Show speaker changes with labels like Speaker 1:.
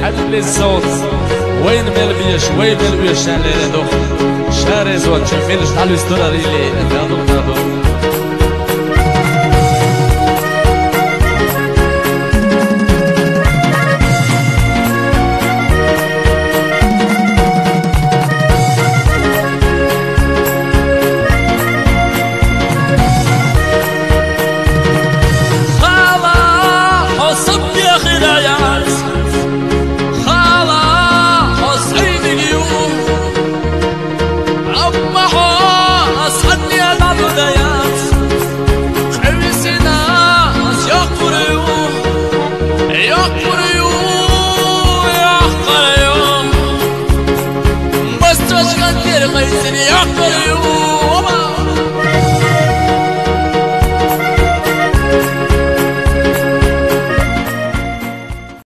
Speaker 1: حل الصوت وين ملبيش وين ملبيش الليلة دوخ شاري زوات شميلش تعالوا يسترى ريلي نادو
Speaker 2: يا قريب